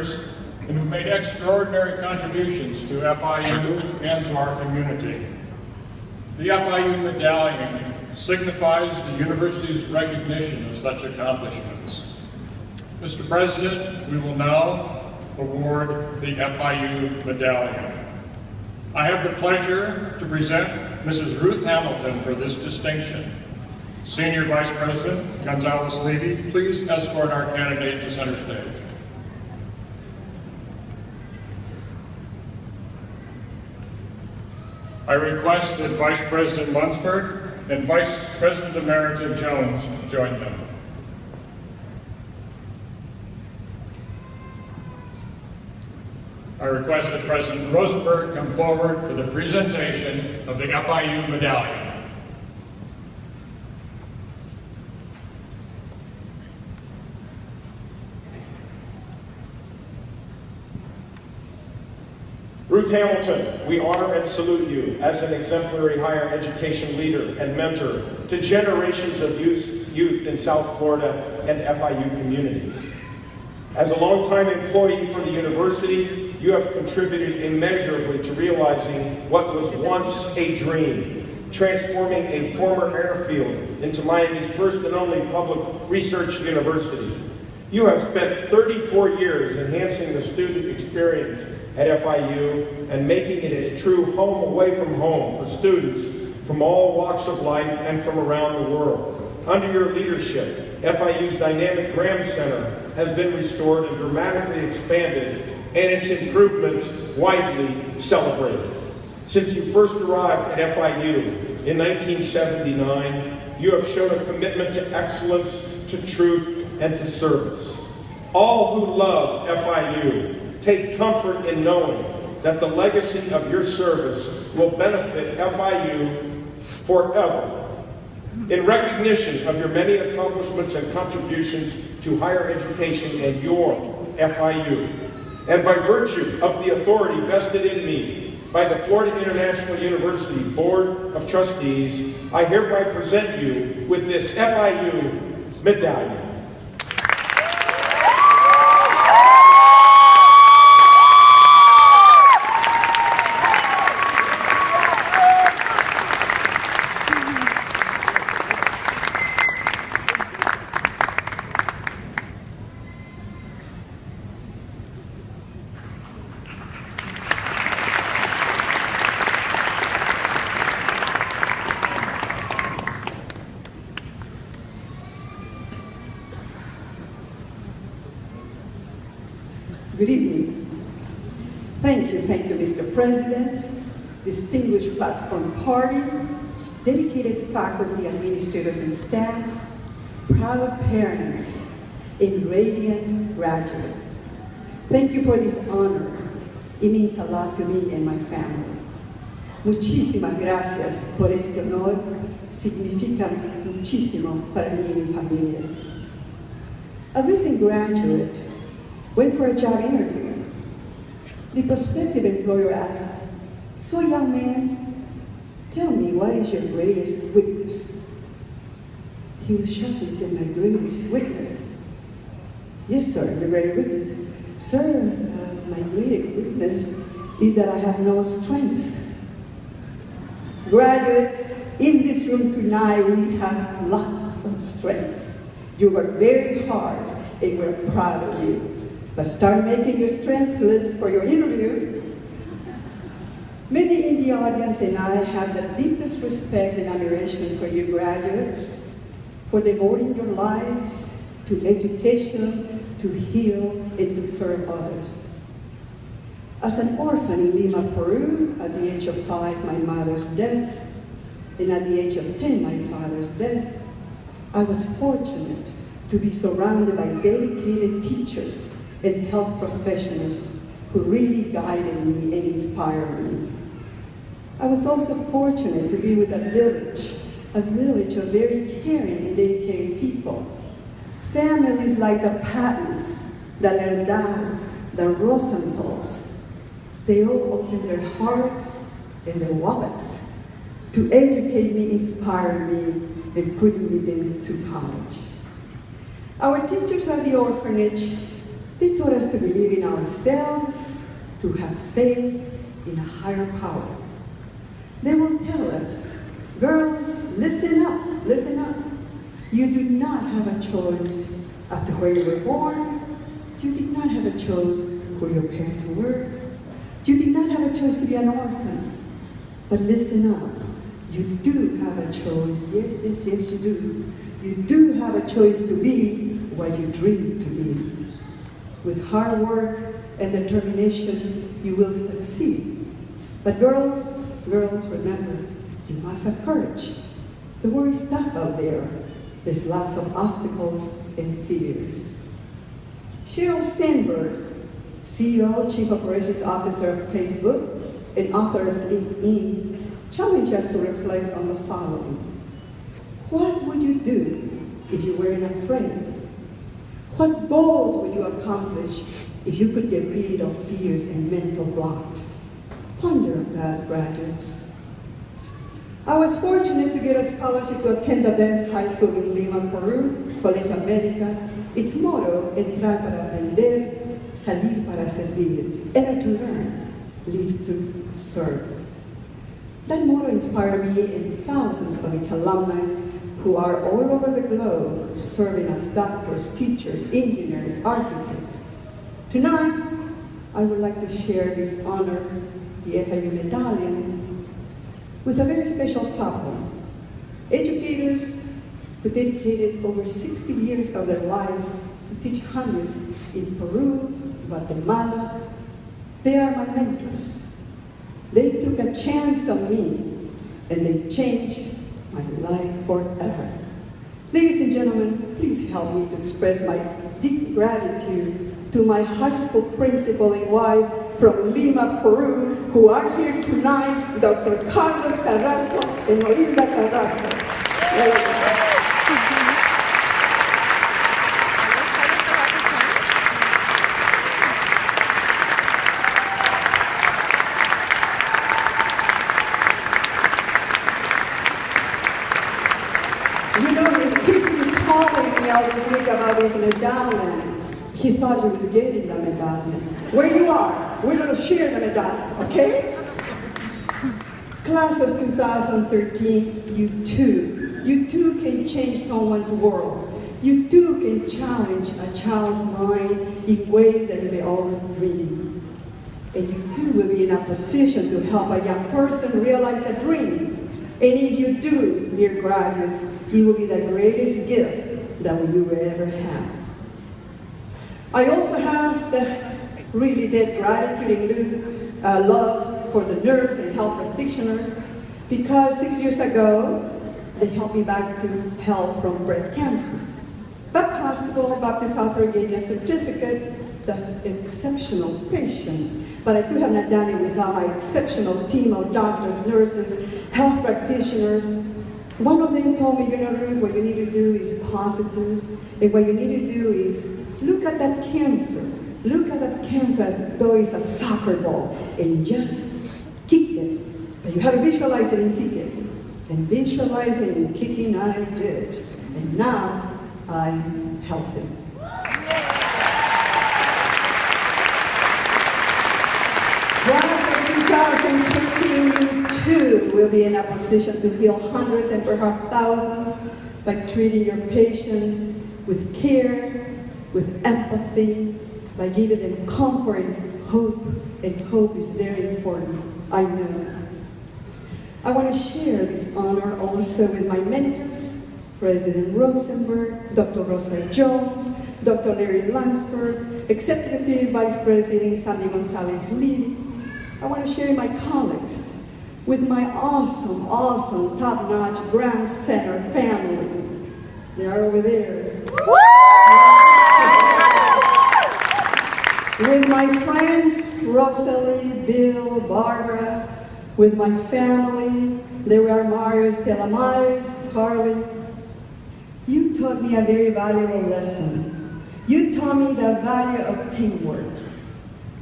years and who made extraordinary contributions to FIU and to our community. The FIU medallion signifies the university's recognition of such accomplishments. Mr. President, we will now award the FIU medallion. I have the pleasure to present Mrs. Ruth Hamilton for this distinction. Senior Vice President Gonzalez-Levy, please escort our candidate to center stage. I request that Vice President Lunsford and Vice President Emerita Jones join them. I request that President Rosenberg come forward for the presentation of the FIU medallion. Ruth Hamilton, we honor and salute you as an exemplary higher education leader and mentor to generations of youth in South Florida and FIU communities. As a longtime employee for the university, you have contributed immeasurably to realizing what was once a dream, transforming a former airfield into Miami's first and only public research university. You have spent 34 years enhancing the student experience at FIU and making it a true home away from home for students from all walks of life and from around the world. Under your leadership, FIU's dynamic Graham Center has been restored and dramatically expanded, and its improvements widely celebrated. Since you first arrived at FIU in 1979, you have shown a commitment to excellence, to truth, and to service. All who love FIU take comfort in knowing that the legacy of your service will benefit FIU forever. In recognition of your many accomplishments and contributions to higher education and your FIU, and by virtue of the authority vested in me by the Florida International University Board of Trustees, I hereby present you with this FIU medallion. Good evening. Thank you, Mr. President, distinguished platform party, dedicated faculty, administrators, and staff, proud parents, and radiant graduates. Thank you for this honor. It means a lot to me and my family. Muchísimas gracias por este honor. Significa muchísimo para mí y mi familia. A recent graduate went for a job interview. The prospective employer asked, "So young man, tell me, what is your greatest weakness?" He was shocked and said, "My greatest weakness?" "Yes, sir, your greatest weakness." "Sir, my greatest weakness is that I have no strengths." Graduates, in this room tonight, we have lots of strengths. You work very hard, and we're proud of you. But start making your strength list for your interview. Many in the audience and I have the deepest respect and admiration for you graduates, for devoting your lives to education, to heal, and to serve others. As an orphan in Lima, Peru, at the age of 5, my mother's death, and at the age of 10, my father's death, I was fortunate to be surrounded by dedicated teachers and health professionals who really guided me and inspired me. I was also fortunate to be with a village of very caring and dedicated people. Families like the Pattons, the Lerdaus, the Rosenthals. They all opened their hearts and their wallets to educate me, inspire me, and put me then through college. Our teachers at the orphanage They taught us to believe in ourselves, to have faith in a higher power. They will tell us, girls, listen up, listen up. You do not have a choice as to where you were born. You did not have a choice who your parents were. You did not have a choice to be an orphan. But listen up, you do have a choice. Yes, yes, yes, you do. You do have a choice to be what you dream to be. With hard work and determination, you will succeed. But girls, remember, you must have courage. The world is tough out there. There's lots of obstacles and fears. Sheryl Sandberg, CEO, Chief Operations Officer of Facebook, and author of LinkedIn, challenged us to reflect on the following. What would you do if you weren't afraid? What goals would you accomplish if you could get rid of fears and mental blocks? Ponder on that, graduates. I was fortunate to get a scholarship to attend the best high school in Lima, Peru, Colegio América. Its motto, entrar para aprender, salir para servir, enter to learn, live to serve. That motto inspired me and thousands of its alumni who are all over the globe serving as doctors, teachers, engineers, architects. Tonight, I would like to share this honor, the FIU medallion, with a very special couple, educators who dedicated over 60 years of their lives to teach hundreds in Peru, Guatemala. They are my mentors. They took a chance on me, and they changed my life forever. Ladies and gentlemen, please help me to express my deep gratitude to my high school principal and wife from Lima, Peru, who are here tonight, Dr. Carlos Carrasco and Olinda Carrasco. You know, he's been calling me all this week about his medallion. He thought he was getting the medallion. Where you are, we're going to share the medallion, okay? Class of 2013, you too can change someone's world. You too can challenge a child's mind in ways that they always dream. And you too will be in a position to help a young person realize a dream. And if you do, dear graduates, it will be the greatest gift that you will ever have. I also have the really deep gratitude and love for the nurse and health practitioners, because 6 years ago, they helped me back to health from breast cancer. Baptist Hospital gave me a certificate, the exceptional patient. But I could have not done it without my exceptional team of doctors, nurses, health practitioners. One of them told me, you know, Ruth, what you need to do is positive, and what you need to do is look at that cancer. Look at that cancer as though it's a soccer ball, and just kick it. But you have to visualize it and kick it. And visualizing and kicking, I did. And now I'm healthy. Class of 2015, you too will be in a position to heal hundreds and perhaps thousands by treating your patients with care, with empathy, by giving them comfort and hope is very important, I know. I want to share this honor also with my mentors, President Rosenberg, Dr. Rosa Jones, Dr. Larry Lansford, Executive Vice President Sandy Gonzalez-Lee. I want to share my colleagues with my awesome, top-notch Grand Center family. They are over there. With my friends, Rosalie, Bill, Barbara, with my family, there are Mario, Stella Maris, Carly. You taught me a very valuable lesson. You taught me the value of teamwork.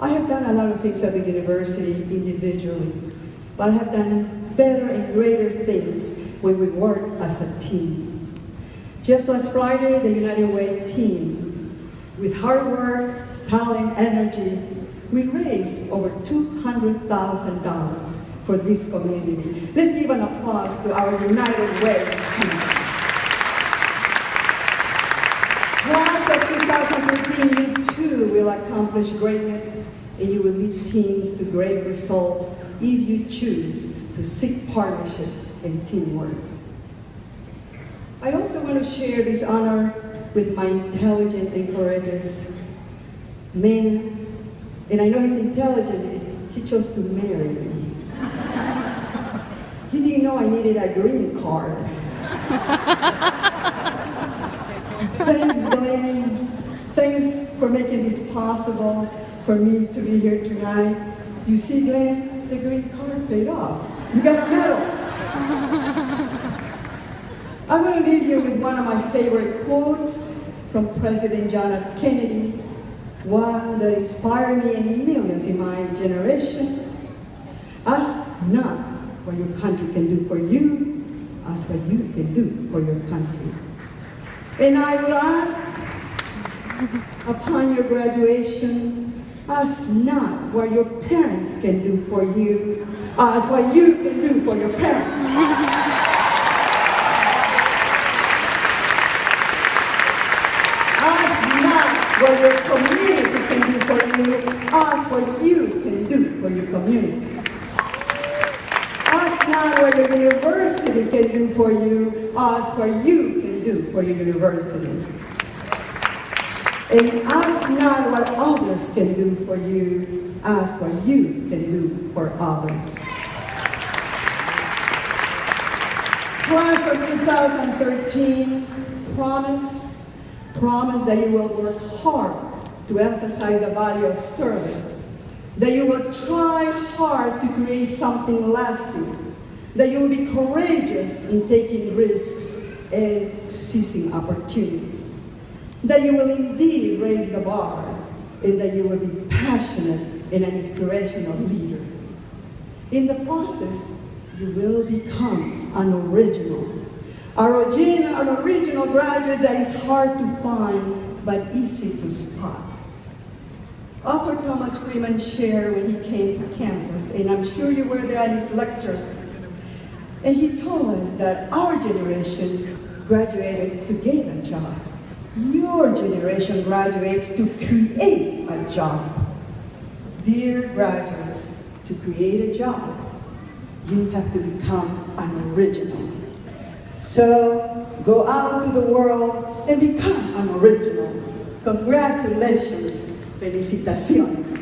I have done a lot of things at the university individually, but I have done better and greater things when we work as a team. Just last Friday, the United Way team, with hard work, energy, we raised over $200,000 for this community. Let's give an applause to our United Way team. Class of 2015, you too will accomplish greatness, and you will lead teams to great results if you choose to seek partnerships and teamwork. I also want to share this honor with my intelligent and courageous man. And I know he's intelligent, he chose to marry me. He didn't know I needed a green card. Thanks, Glenn. Thanks for making this possible for me to be here tonight. You see, Glenn, the green card paid off. You got a medal. I'm going to leave you with one of my favorite quotes from President John F. Kennedy, one that inspired me and millions in my generation. Ask not what your country can do for you, ask what you can do for your country. And I will add, upon your graduation, ask not what your parents can do for you, ask what you can do for your parents. What your community can do for you, ask what you can do for your community. Ask not what your university can do for you, ask what you can do for your university. And ask not what others can do for you, ask what you can do for others. Class of 2013, promise that you will work hard to emphasize the value of service, that you will try hard to create something lasting, that you will be courageous in taking risks and seizing opportunities, that you will indeed raise the bar, and that you will be passionate and an inspirational leader. In the process, you will become an original graduate that is hard to find but easy to spot. Author Thomas Freeman shared when he came to campus, and I'm sure you were there at his lectures, and he told us that our generation graduated to gain a job. Your generation graduates to create a job. Dear graduates, to create a job, you have to become an original. So go out into the world and become an original. Congratulations. Felicitaciones.